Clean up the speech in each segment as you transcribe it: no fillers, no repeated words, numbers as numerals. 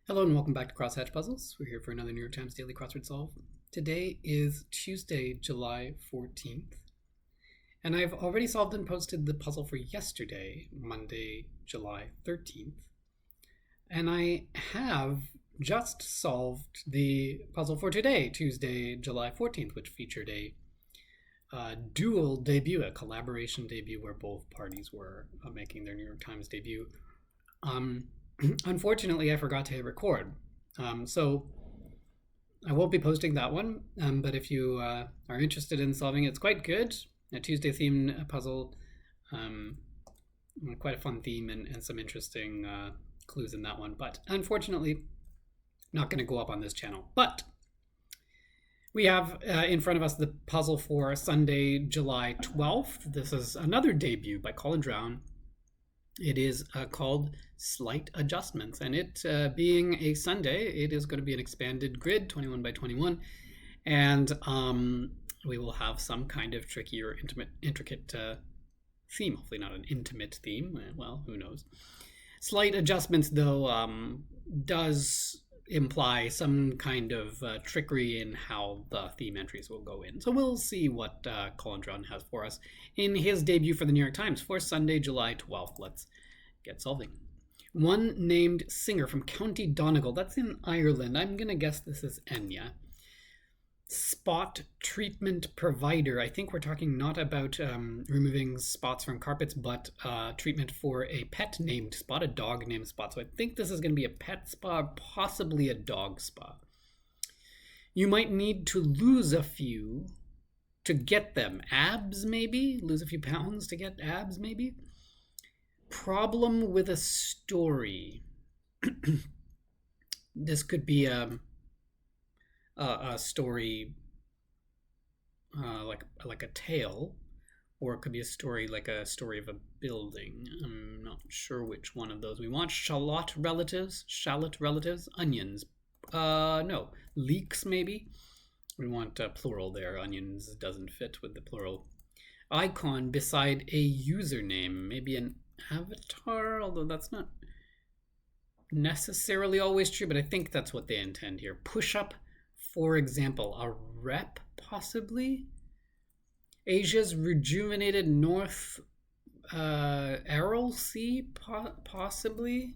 Hello and welcome back to Crosshatch Puzzles. We're here for another New York Times Daily Crossword Solve. Today is Tuesday, July 14th, and I've already solved and posted the puzzle for yesterday, Monday, July 13th, and I have just solved the puzzle for today, Tuesday, July 14th, which featured a dual debut, a collaboration debut where both parties were making their New York Times debut. Unfortunately, I forgot to hit record, so I won't be posting that one, but if you are interested in solving it, it's quite good. A Tuesday themed puzzle, quite a fun theme and some interesting clues in that one, but unfortunately not going to go up on this channel. But we have in front of us the puzzle for Sunday, July 12th. This is another debut by Collin Drown. It is called Slight Adjustments, and it being a Sunday, it is going to be an expanded grid, 21 by 21, and we will have some kind of tricky or intricate theme. Hopefully not an intimate theme. Well, who knows. Slight Adjustments, though, does imply some kind of trickery in how the theme entries will go in. So we'll see what Collin Drown has for us in his debut for the New York Times for Sunday, July 12th. Let's get solving. One named Singer from County Donegal, that's in Ireland. I'm going to guess this is Enya. Spot treatment provider. I think we're talking not about removing spots from carpets, but treatment for a pet named Spot, a dog named Spot. So I think this is going to be a pet spa, possibly a dog spa. You might need to lose a few to get them. Abs, maybe? Lose a few pounds to get abs, maybe? Problem with a story. This could be a story like a tale, or it could be a story like a story of a building. I'm not sure which one of those we want. Shallot relatives, onions. No, leeks maybe. We want plural there. Onions doesn't fit with the plural. Icon beside a username, maybe an avatar, although that's not necessarily always true, but I think that's what they intend here. Push up, for example, a rep, possibly. Asia's rejuvenated North Aral Sea, possibly.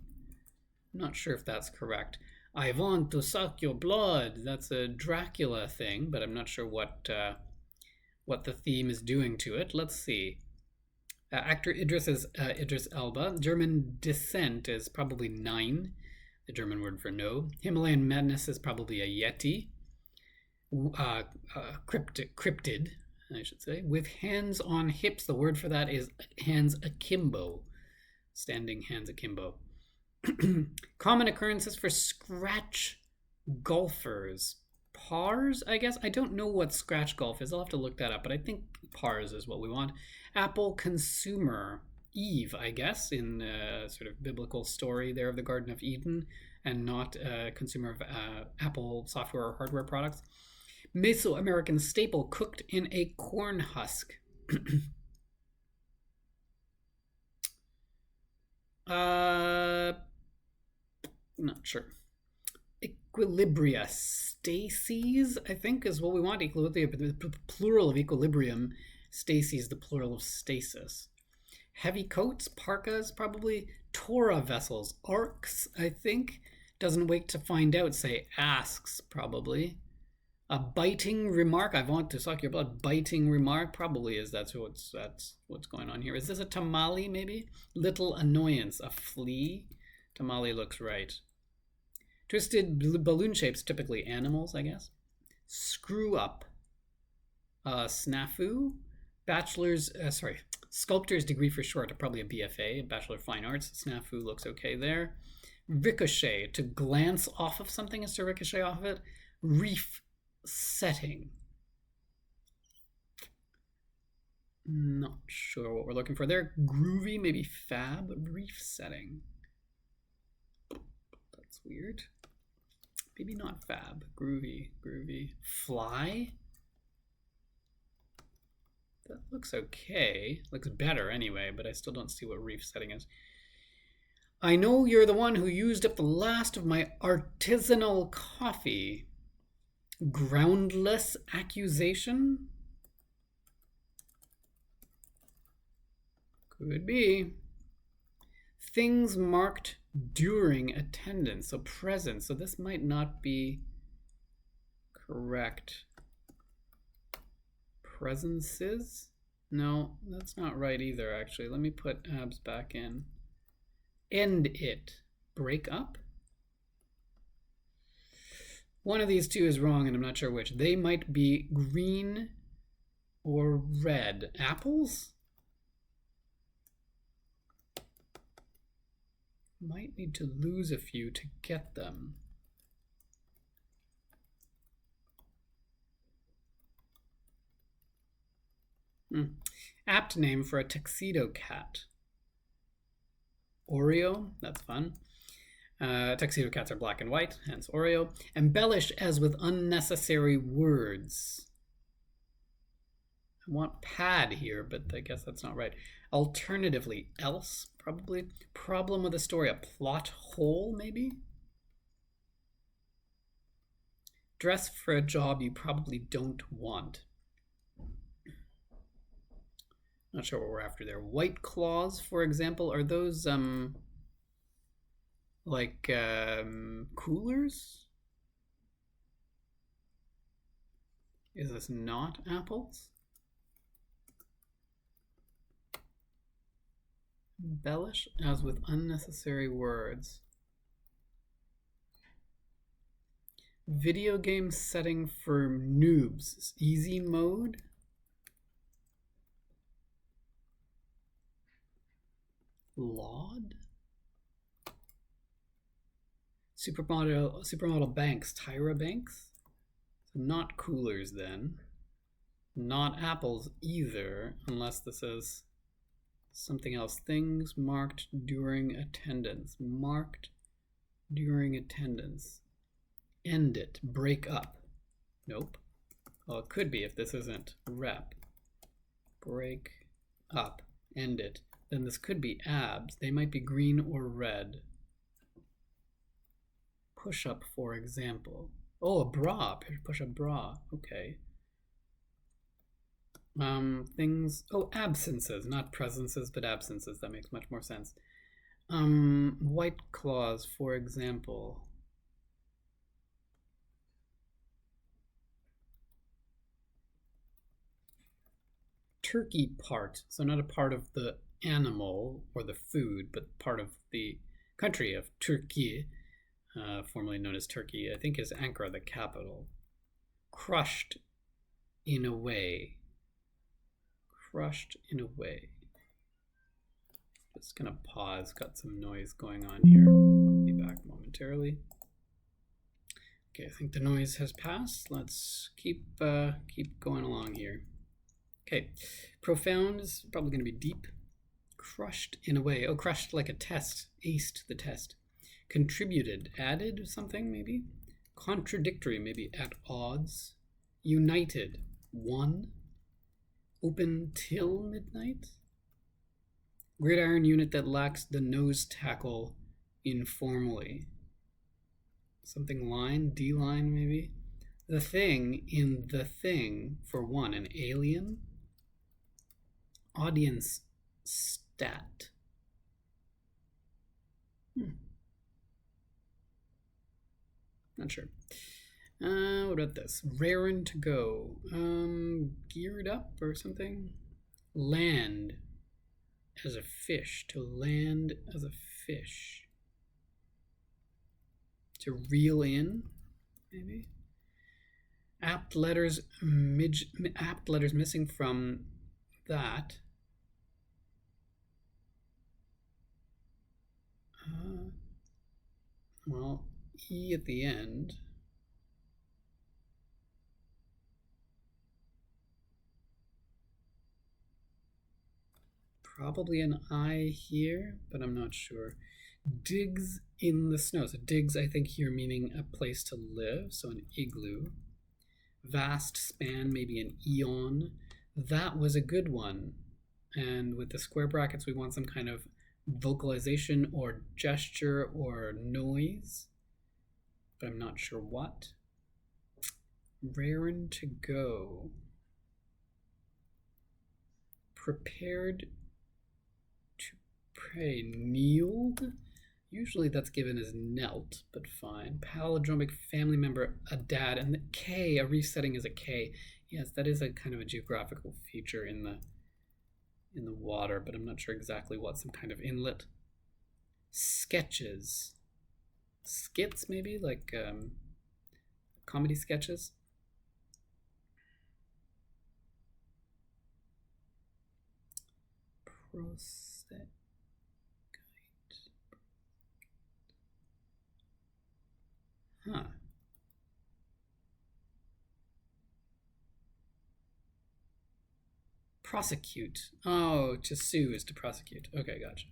I'm not sure if that's correct. I want to suck your blood. That's a Dracula thing, but I'm not sure what the theme is doing to it. Let's see. Actor Idris is Idris Elba. German descent is probably 9, the German word for no. Himalayan madness is probably a yeti. Cryptid, I should say. With hands on hips, the word for that is hands akimbo. Standing hands akimbo. Common occurrences for scratch golfers. Pars, I guess. I don't know what scratch golf is. I'll have to look that up, but I think pars is what we want. Apple consumer. Eve, I guess, in a sort of biblical story there of the Garden of Eden, and not a consumer of Apple software or hardware products. Mesoamerican staple cooked in a corn husk. Not sure. Equilibria. Stacies, I think, is what we want. Equilibrium, the plural of equilibrium. Stacies, the plural of stasis. Heavy coats, parkas, probably. Torah vessels. Arcs, I think. Doesn't wait to find out, say asks, probably. A biting remark. I want to suck your blood. Biting remark probably is that's what's going on here. Is this a tamale maybe? Little annoyance. A flea. Tamale looks right. Twisted balloon shapes, typically animals, I guess. Screw up. Snafu. Sculptor's degree for short. Probably a BFA, a Bachelor of Fine Arts. Snafu looks okay there. Ricochet. To glance off of something is to ricochet off of it. Reef setting. Not sure what we're looking for there. Groovy, maybe fab. Reef setting. That's weird. Maybe not fab. Groovy. Fly. That looks okay. Looks better anyway, but I still don't see what reef setting is. I know you're the one who used up the last of my artisanal coffee. Groundless accusation? Could be. Things marked during attendance, so present. So this might not be correct. Presences? No, that's not right either, actually. Let me put abs back in. End it. Break up? One of these two is wrong, and I'm not sure which. They might be green or red. Apples? Might need to lose a few to get them. Apt name for a tuxedo cat. Oreo, that's fun. Tuxedo cats are black and white, hence Oreo. Embellish as with unnecessary words. I want pad here, but I guess that's not right. Alternatively, else, probably. Problem with a story, a plot hole, maybe? Dress for a job you probably don't want. Not sure what we're after there. White claws, for example, are those like coolers? Is this not apples? Embellish as with unnecessary words. Video game setting for noobs. Easy mode? Laud? Supermodel banks. Tyra Banks? So not coolers then. Not apples either, unless this is something else. Things marked during attendance. Marked during attendance. End it. Break up. Nope. Well, it could be if this isn't rep. Break up. End it. Then this could be abs. They might be green or red. Push up, for example. Oh, a bra. Push up bra. Okay. Things. Oh, absences, not presences, but absences. That makes much more sense. White claws, for example. Turkey part. So not a part of the animal or the food, but part of the country of Turkey, formerly known as Turkey, I think is Ankara, the capital. Crushed in a way. Crushed in a way. Just gonna pause, got some noise going on here. I'll be back momentarily. Okay, I think the noise has passed. Let's keep going along here. Okay, profound is probably going to be deep. Crushed in a way. Oh, crushed like a test. Aced the test. Contributed. Added something, maybe? Contradictory, maybe at odds. United. One. Open till midnight. Gridiron unit that lacks the nose tackle informally. Something line. D-line, maybe? The thing in the thing, for one. An alien. Audience stat. Not sure. What about this? Rarin' to go. Geared up or something? Land as a fish. To land as a fish. To reel in, maybe? Apt letters missing from that. Well, E at the end. Probably an I here, but I'm not sure. Digs in the snow. So digs, I think here meaning a place to live, so an igloo. Vast span, maybe an eon. That was a good one. And with the square brackets, we want some kind of vocalization or gesture or noise, but I'm not sure what. Raring to go. Prepared to pray. Kneeled? Usually that's given as knelt, but fine. Palindromic family member, a dad, and the K, a reef setting is a K. Yes, that is a kind of a geographical feature in the water, but I'm not sure exactly what. Some kind of inlet. Sketches. Skits, maybe? Like comedy sketches? Huh. Prosecute. Oh, to sue is to prosecute. Okay, gotcha.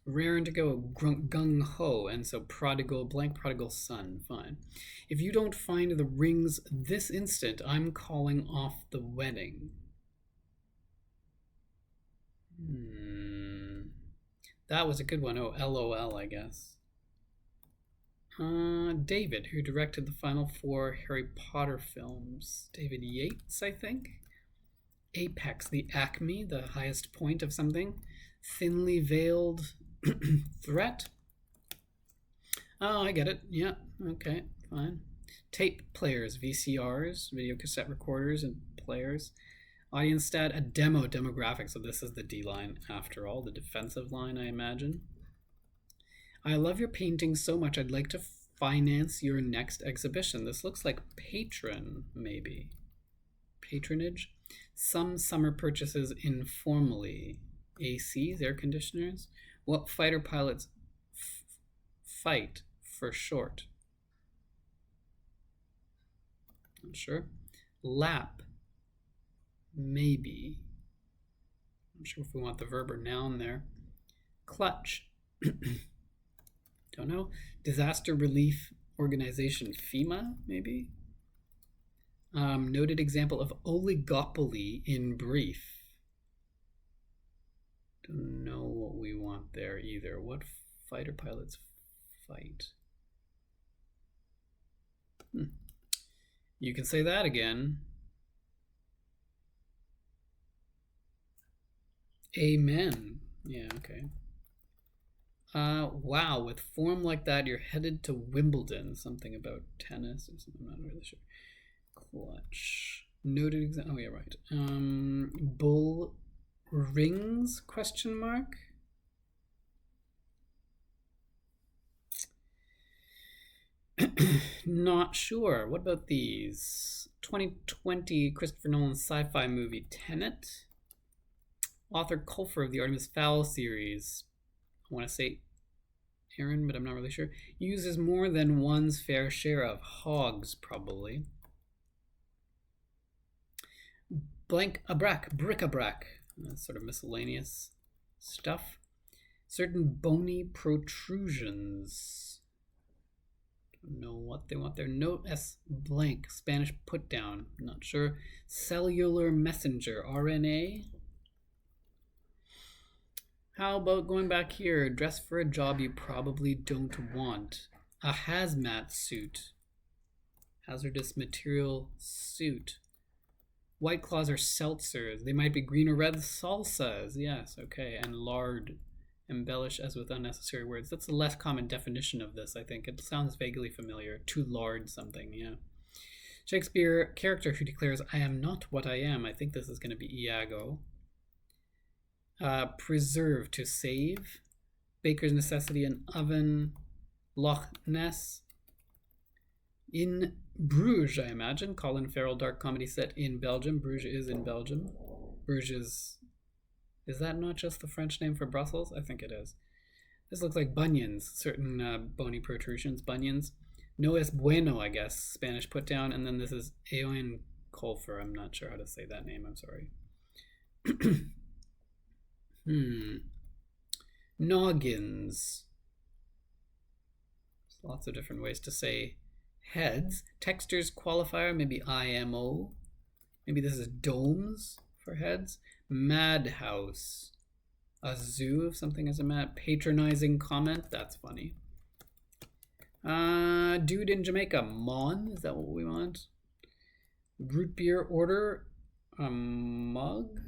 Raring to go, gung ho, and so prodigal, blank prodigal son. Fine. If you don't find the rings this instant, I'm calling off the wedding. That was a good one. Oh, LOL, I guess. David, who directed the final 4 Harry Potter films. David Yates, I think. Apex, the acme, the highest point of something. Thinly veiled threat. Oh, I get it. Yeah, okay, fine. Tape players, VCRs, video cassette recorders and players. Audience stat, a demographic. So this is the D line after all, the defensive line, I imagine. I love your painting so much, I'd like to finance your next exhibition. This looks like patron, maybe. Patronage. Some summer purchases informally. ACs, air conditioners. What fighter pilots fight for short? Not sure. Lap. Maybe. I'm not sure if we want the verb or noun there. Clutch. Don't know. Disaster Relief Organization, FEMA, maybe? Noted example of oligopoly in brief. Don't know what we want there either. What fighter pilots fight? You can say that again. Amen. Yeah, okay. Wow, with form like that, you're headed to Wimbledon. Something about tennis or something, I'm not really sure. Clutch. Noted example. Oh, yeah, right. Bull rings, question mark? Not sure. What about these? 2020 Christopher Nolan sci-fi movie Tenet. Author Colfer of the Artemis Fowl series. I want to say Aaron, but I'm not really sure. Uses more than one's fair share of hogs, probably. Bric-a-brac. That's sort of miscellaneous stuff. Certain bony protrusions. Don't know what they want there. Note S blank. Spanish put down. Not sure. Cellular messenger. RNA. How about going back here? Dress for a job you probably don't want. A hazmat suit. Hazardous material suit. White Claws are seltzers. They might be green or red salsas. Yes, okay. And lard. Embellish as with unnecessary words. That's a less common definition of this, I think. It sounds vaguely familiar. To lard something, yeah. Shakespeare, character who declares, I am not what I am. I think this is going to be Iago. Preserve, to save. Baker's necessity, an oven. Loch Ness. In Bruges, I imagine. Colin Farrell dark comedy set in Belgium. Bruges is in Belgium. Bruges is that not just the French name for Brussels? I think it is. This looks like bunions, certain bony protrusions, bunions. No es bueno, I guess, Spanish put down. And then this is Owen Colfer. I'm not sure how to say that name. I'm sorry. Noggins. There's lots of different ways to say heads. Textures qualifier, maybe IMO. Maybe this is domes for heads. Madhouse. A zoo if something is a map. Patronizing comment. That's funny. Dude in Jamaica. Mon. Is that what we want? Root beer order. A mug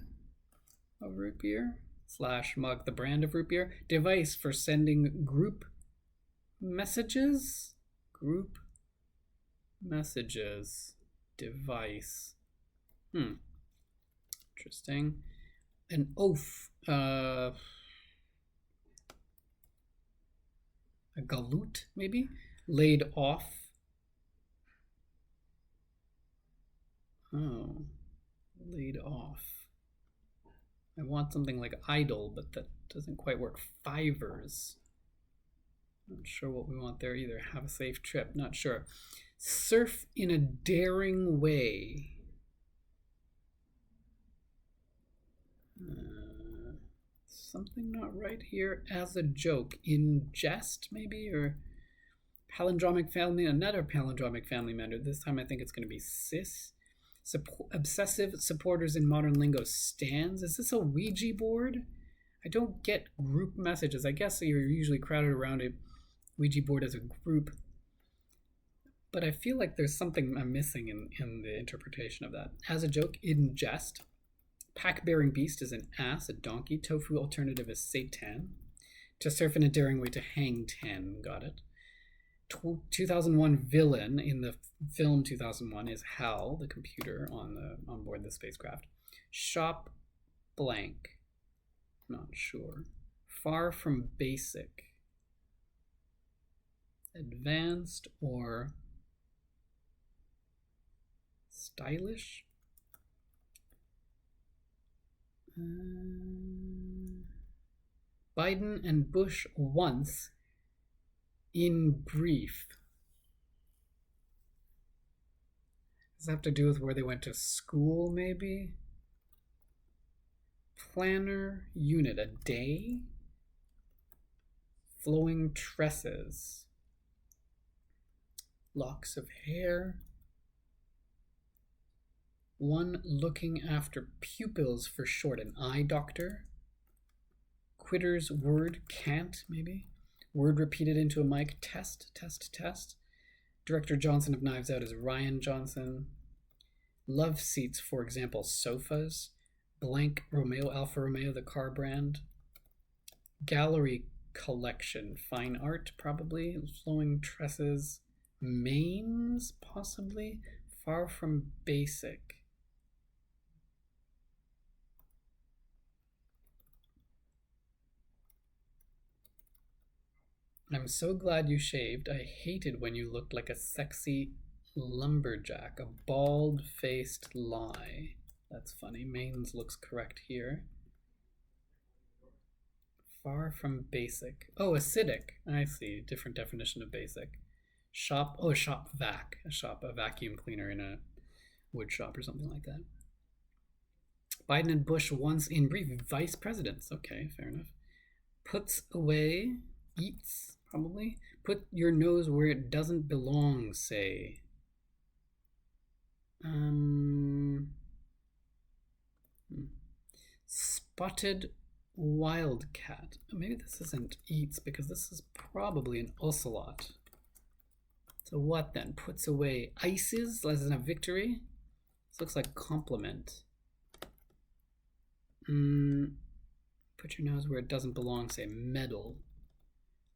of root beer. / mug. The brand of root beer. Device for sending group messages. Group messages. Device. Interesting. An oaf. A galoot, maybe? Laid off. Oh. Laid off. I want something like idle, but that doesn't quite work. Fivers. Not sure what we want there either. Have a safe trip. Not sure. Surf in a daring way. Something not right here. As a joke. In jest, maybe? Or palindromic family. Another palindromic family member. This time I think it's going to be cis. Obsessive supporters in modern lingo. Stands. Is this a Ouija board? I don't get group messages. I guess you're usually crowded around a Ouija board as a group. But I feel like there's something I'm missing in the interpretation of that. As a joke. In jest. Pack-bearing beast is an ass, a donkey. Tofu alternative is Satan. To surf in a daring way to hang 10. Got it. 2001 villain in the film 2001 is Hal, the computer on board the spacecraft. Shop blank. Not sure. Far from basic. Advanced or stylish? Biden and Bush once in brief. Does that have to do with where they went to school, maybe? Planner unit, a day? Flowing tresses. Locks of hair. One looking after pupils for short, an eye doctor. Quitter's word, can't, maybe? Word repeated into a mic, test, test, test. Director Johnson of Knives Out is Ryan Johnson. Love seats, for example, sofas. Blank Romeo, Alfa Romeo, the car brand. Gallery collection, fine art, probably. Flowing tresses. Mains, possibly. Far from basic. I'm so glad you shaved. I hated when you looked like a sexy lumberjack. A bald-faced lie. That's funny. Mains looks correct here. Far from basic. Oh, acidic. I see. Different definition of basic. Shop. Oh, shop vac. A vacuum cleaner in a wood shop or something like that. Biden and Bush once in brief. Vice presidents. Okay, fair enough. Puts away. Eats. Probably. Put your nose where it doesn't belong, say. Spotted wildcat. Maybe this isn't eats because this is probably an ocelot. So what then? Puts away. Ices as in a victory. This looks like compliment. Put your nose where it doesn't belong, say medal.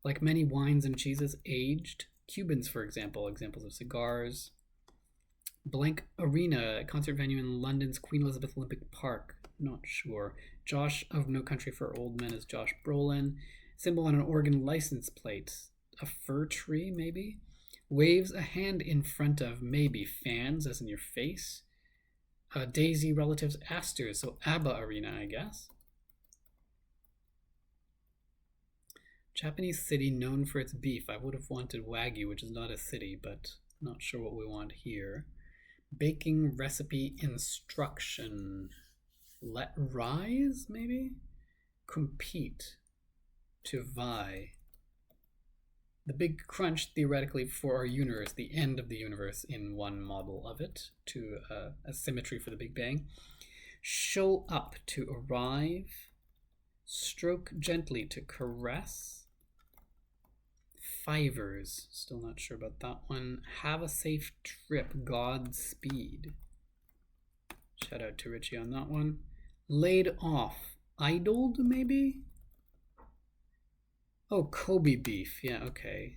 Like many wines and cheeses, aged. Cubans, for example, examples of cigars. Blank Arena, a concert venue in London's Queen Elizabeth Olympic Park. Not sure. Josh of No Country for Old Men is Josh Brolin. Symbol on an Oregon license plate. A fir tree, maybe? Waves a hand in front of, maybe, fans, as in your face. Daisy relatives, asters, so ABBA Arena, I guess. Japanese city known for its beef. I would have wanted Wagyu, which is not a city, but not sure what we want here. Baking recipe instruction. Let rise, maybe? Compete. To vie. The big crunch, theoretically, for our universe, the end of the universe in one model of it, to a symmetry for the Big Bang. Show up, to arrive. Stroke gently to caress. Fivers, still not sure about that one. Have a safe trip, Godspeed. Shout out to Richie on that one. Laid off, idled maybe? Oh, Kobe beef, yeah, okay.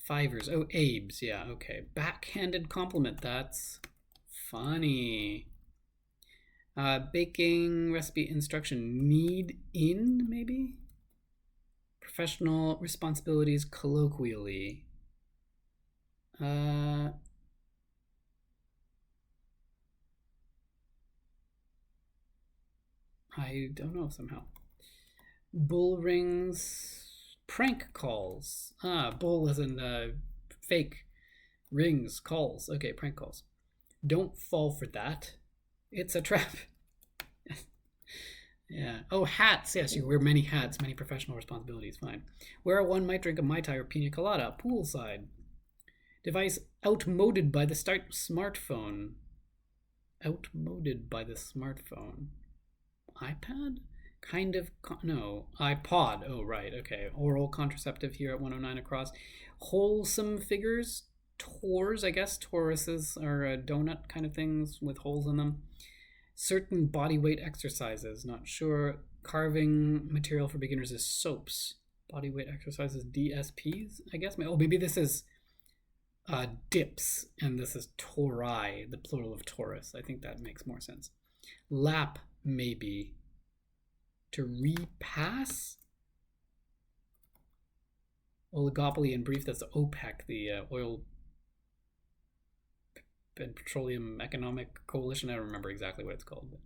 Fivers, oh, Abe's, yeah, okay. Backhanded compliment, that's funny. Baking recipe instruction, need in maybe? Professional responsibilities colloquially. I don't know somehow. Bull rings, prank calls. Bull as in fake, rings, calls. Okay, prank calls. Don't fall for that. It's a trap. Yeah. Oh, hats. Yes, you wear many hats, many professional responsibilities. Fine. Where one might drink a Mai Tai or pina colada. Poolside. Device outmoded by the smartphone. Outmoded by the smartphone. iPad? Kind of. No. iPod. Oh, right. Okay. Oral contraceptive here at 109 across. Wholesome figures. Taurs, I guess. Tauruses are donut kind of things with holes in them. Certain body weight exercises, not sure. Carving material for beginners is soaps. Body weight exercises, DSPs, I guess. Oh, maybe this is dips, and this is tori, the plural of Taurus. I think that makes more sense. Lap, maybe. To repass? Oligopoly in brief, that's OPEC, the oil and Petroleum Economic Coalition. I don't remember exactly what it's called. But...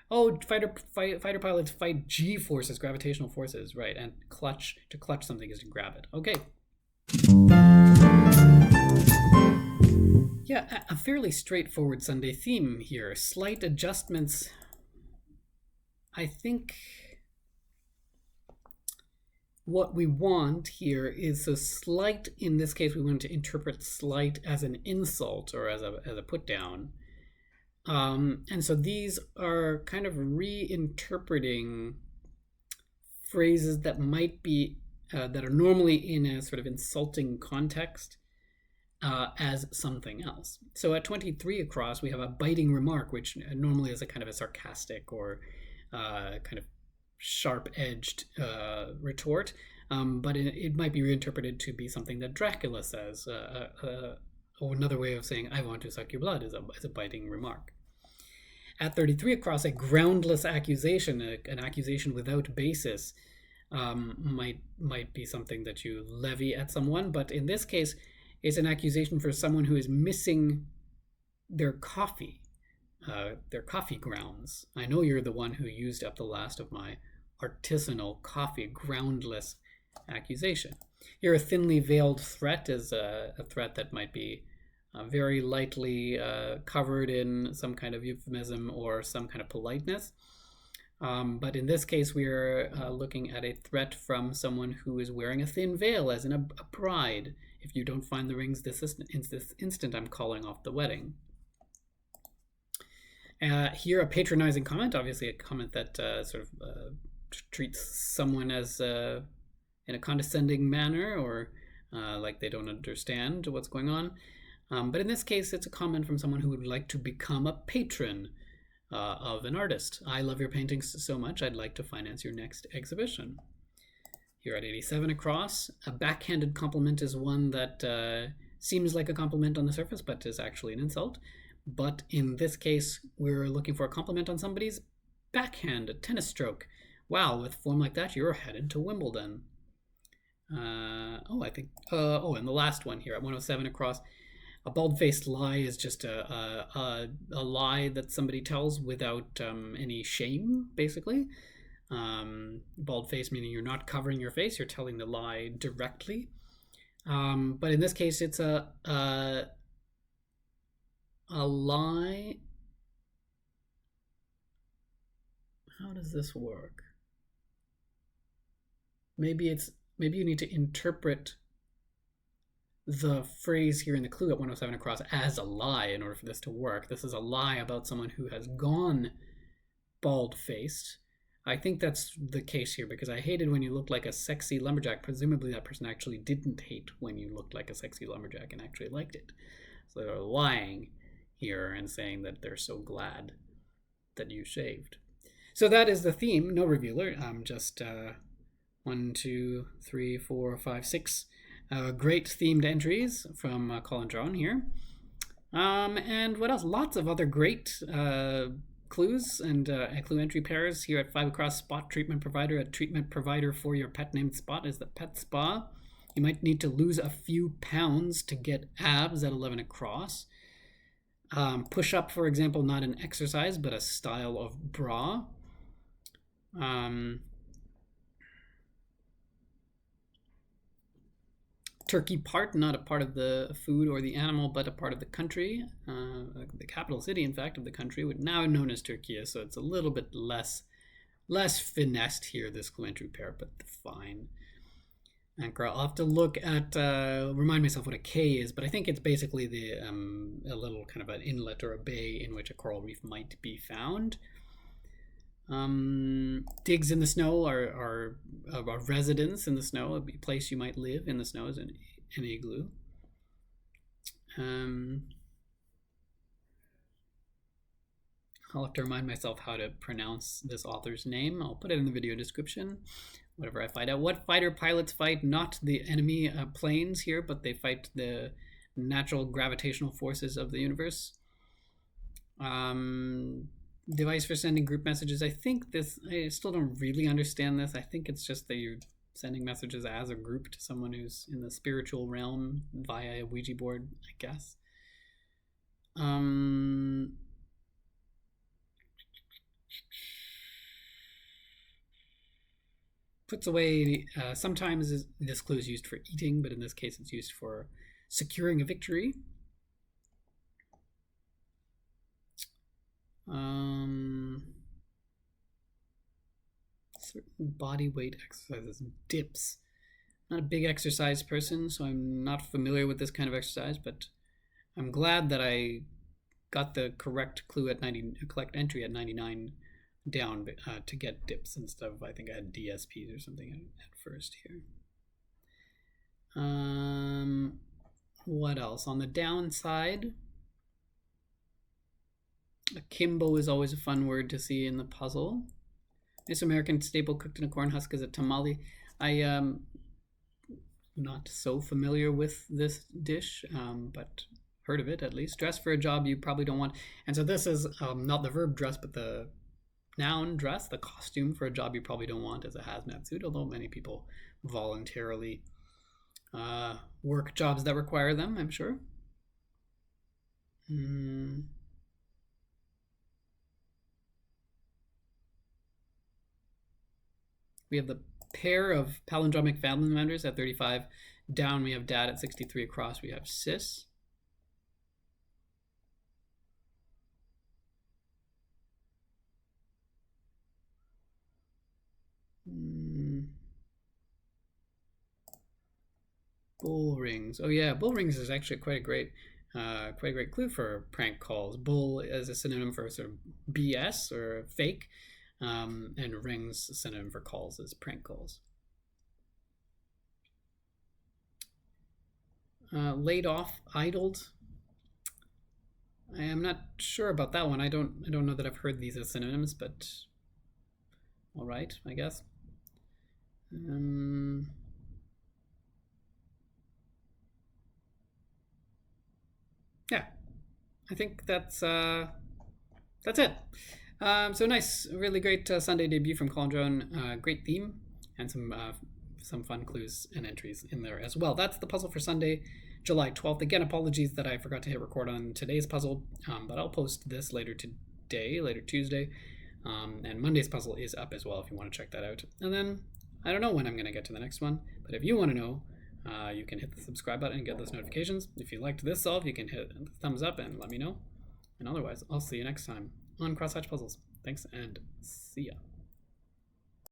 Oh, fighter pilots fight G forces, gravitational forces, right? And to clutch something is to grab it. Okay. Yeah, a fairly straightforward Sunday theme here. Slight adjustments. I think what we want here is so slight. In this case, we want to interpret slight as an insult or as a put down. And so these are kind of reinterpreting phrases that might be that are normally in a sort of insulting context as something else. So at 23 across, we have a biting remark, which normally is a kind of a sarcastic or kind of sharp-edged retort, but it might be reinterpreted to be something that Dracula says. Or another way of saying "I want to suck your blood" is a biting remark. At 33 across, a groundless accusation, an accusation without basis, might be something that you levy at someone, but in this case, it's an accusation for someone who is missing their coffee grounds. I know you're the one who used up the last of my artisanal coffee. Groundless accusation. Here, a thinly veiled threat is a threat that might be very lightly covered in some kind of euphemism or some kind of politeness. But in this case, we're looking at a threat from someone who is wearing a thin veil, as in a bride. If you don't find the rings this instant, I'm calling off the wedding. Here, a patronizing comment, obviously a comment that sort of treats someone as in a condescending manner or like they don't understand what's going on. But in this case, it's a comment from someone who would like to become a patron of an artist. I love your paintings so much, I'd like to finance your next exhibition. Here at 87 across, a backhanded compliment is one that seems like a compliment on the surface, but is actually an insult. But in this case, we're looking for a compliment on somebody's backhand, a tennis stroke. Wow, with form like that, you're headed to Wimbledon. And the last one here at 107 across, a bald-faced lie is just a lie that somebody tells without any shame, basically. Bald-faced meaning you're not covering your face, you're telling the lie directly. But in this case, it's a lie. How does this work? Maybe you need to interpret the phrase here in the clue at 107 across as a lie in order for this to work. This is a lie about someone who has gone bald-faced. I think that's the case here, because I hated when you looked like a sexy lumberjack. Presumably that person actually didn't hate when you looked like a sexy lumberjack and actually liked it. So they're lying here and saying that they're so glad that you shaved. So that is the theme. No revealer. Just 1, 2, 3, 4, 5, 6 great themed entries from Collin Drown here. And what else? Lots of other great clues and clue entry pairs here at 5 across. Spot treatment provider. A treatment provider for your pet named Spot is the pet spa. You might need to lose a few pounds to get abs at 11 across. Push up, for example, not an exercise but a style of bra. Turkey part, not a part of the food or the animal, but a part of the country, the capital city, in fact, of the country, now known as Turkey. So it's a little bit less finessed here, this clue entry pair, but fine. Anchor, I'll have to look at, remind myself what a K is, but I think it's basically a little kind of an inlet or a bay in which a coral reef might be found. Digs in the snow are a residence in the snow, a place you might live in the snow is an igloo. I'll have to remind myself how to pronounce this author's name. I'll put it in the video description, whatever I find out. What fighter pilots fight not the enemy planes here, but they fight the natural gravitational forces of the universe. Device for sending group messages. I still don't really understand this. I think it's just that you're sending messages as a group to someone who's in the spiritual realm via a Ouija board, I guess. Puts away, sometimes this clue is used for eating, but in this case it's used for securing a victory. Certain body weight exercises. Dips. Not a big exercise person, so I'm not familiar with this kind of exercise, but I'm glad that I got the correct clue at correct entry at 99 down to get dips instead of, I think I had DSPs or something at first here. What else? On the downside, akimbo is always a fun word to see in the puzzle. This American staple cooked in a corn husk is a tamale. I am not so familiar with this dish, but heard of it at least. Dress for a job you probably don't want. And so this is not the verb dress, but the noun dress, the costume for a job you probably don't want is a hazmat suit, although many people voluntarily work jobs that require them, I'm sure. We have the pair of palindromic family members at 35 down. We have dad at 63 across. We have sis. Bull rings. Oh yeah, bull rings is actually quite a great clue for prank calls. Bull is a synonym for sort of BS or fake. And rings, synonym for calls, is prank calls. Laid off, idled. I am not sure about that one. I don't know that I've heard these as synonyms, but all right, I guess. Yeah, I think that's it. So nice, really great Sunday debut from Collin Drown. Great theme and some fun clues and entries in there as well. That's the puzzle for Sunday, July 12th. Again, apologies that I forgot to hit record on today's puzzle, but I'll post this later Tuesday. And Monday's puzzle is up as well if you want to check that out. And then I don't know when I'm going to get to the next one, but if you want to know, you can hit the subscribe button and get those notifications. If you liked this solve, you can hit the thumbs up and let me know. And otherwise, I'll see you next time on Crosshatch Puzzles. Thanks and see ya.